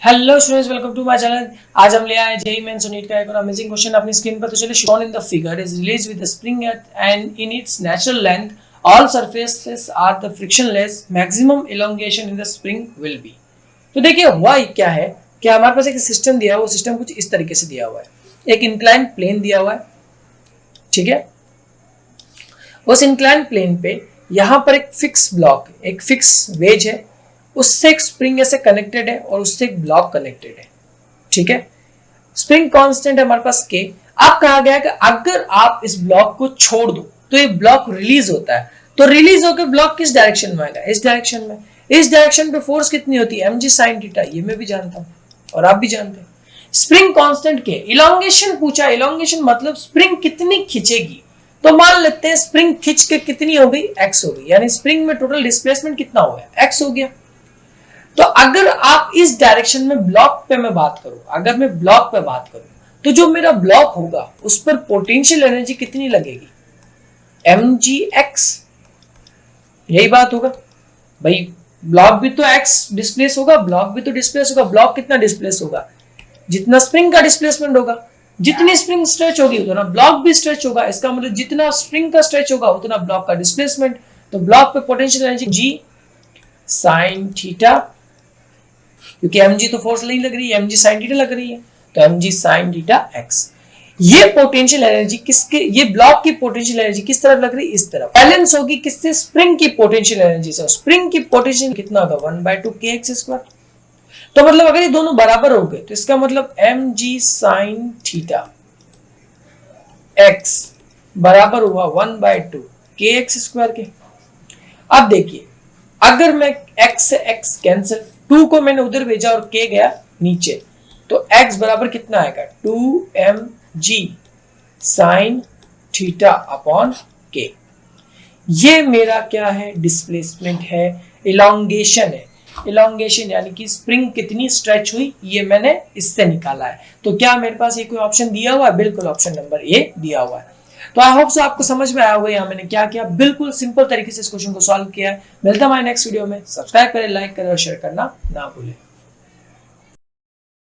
Hello students, welcome to my channel. आज हम ले आए जेईई मेंस और नीट का एक और अमेजिंग क्वेश्चन अपनी स्क्रीन पर। तो चलिए, shown in the figure is release with the spring and in its natural length all surfaces are the frictionless, maximum elongation in the spring will be. तो देखिए हुआ क्या है कि हमारे पास एक सिस्टम दिया है, वो सिस्टम कुछ इस तरीके से दिया हुआ है। एक इंक्लाइन प्लेन दिया हुआ है, ठीक है। उस इंक्लाइन प्लेन पे यहाँ पर एक फिक्स ब्लॉक, एक फिक्स वेज है, उससे एक स्प्रिंग ऐसे कनेक्टेड है और उससे एक ब्लॉक कनेक्टेड है, ठीक है। स्प्रिंग कांस्टेंट है हमारे पास के। अब कहा गया कि अगर आप इस ब्लॉक को छोड़ दो तो ये ब्लॉक रिलीज होता है। तो रिलीज होकर ब्लॉक किस डायरेक्शन में आएगा? इस डायरेक्शन में। इस डायरेक्शन पे फोर्स कितनी होती है? mg sin theta. ये मैं भी जानता हूं और आप भी जानते हैं। स्प्रिंग कांस्टेंट के इलोंगेशन पूछा। इलोंगेशन मतलब स्प्रिंग कितनी खिंचेगी। तो मान लेते हैं स्प्रिंग खिंच के कितनी हो गई? x हो गई, यानी स्प्रिंग में टोटल डिस्प्लेसमेंट कितना हो गया? x हो गया। तो अगर आप इस डायरेक्शन में ब्लॉक पे मैं बात करूं, अगर मैं ब्लॉक पे बात करूं, तो जो मेरा ब्लॉक होगा उस पर पोटेंशियल एनर्जी कितनी लगेगी? mgx। यही बात होगा भाई। ब्लॉक भी तो x डिस्प्लेस होगा, ब्लॉक भी तो डिस्प्लेस होगा। ब्लॉक कितना डिस्प्लेस होगा? जितना स्प्रिंग का डिस्प्लेसमेंट होगा। जितनी स्प्रिंग स्ट्रेच होगी उतना ब्लॉक भी स्ट्रेच होगा। इसका मतलब जितना स्प्रिंग का स्ट्रेच होगा उतना ब्लॉक का डिस्प्लेसमेंट। तो ब्लॉक पे potential energy g sin theta, क्योंकि mg तो फोर्स नहीं लग रही है, mg sin थीटा लग रही है, तो mg sin थीटा x। ये पोटेंशियल एनर्जी किसके, ये ब्लॉक की पोटेंशियल एनर्जी किस तरफ लग रही है? इस तरफ। बैलेंस होगी किससे? स्प्रिंग की पोटेंशियल एनर्जी से। स्प्रिंग की पोटेंशियल कितना होगा? 1/2 kx²। तो मतलब अगर ये दोनों बराबर हो गए तो इसका मतलब mg sin थीटा x बराबर हुआ 1/2 kx² के। अब देखिए, अगर मैं x से x कैंसिल, 2 को मैंने उधर भेजा और k गया नीचे, तो x बराबर कितना आएगा? 2mg sin theta upon k। ये मेरा क्या है? डिस्प्लेसमेंट है, इलोंगेशन है। इलोंगेशन यानी कि स्प्रिंग कितनी स्ट्रेच हुई, ये मैंने इससे निकाला है। तो क्या मेरे पास ये कोई ऑप्शन दिया हुआ है? बिल्कुल, ऑप्शन नंबर ए दिया हुआ है। तो आई होप सो आपको समझ में आया होगा यहाँ मैंने क्या किया। बिल्कुल सिंपल तरीके से इस क्वेश्चन को सॉल्व किया है। मिलता है हमारे नेक्स्ट वीडियो में। सब्सक्राइब करें, लाइक करें और शेयर करना ना भूलें।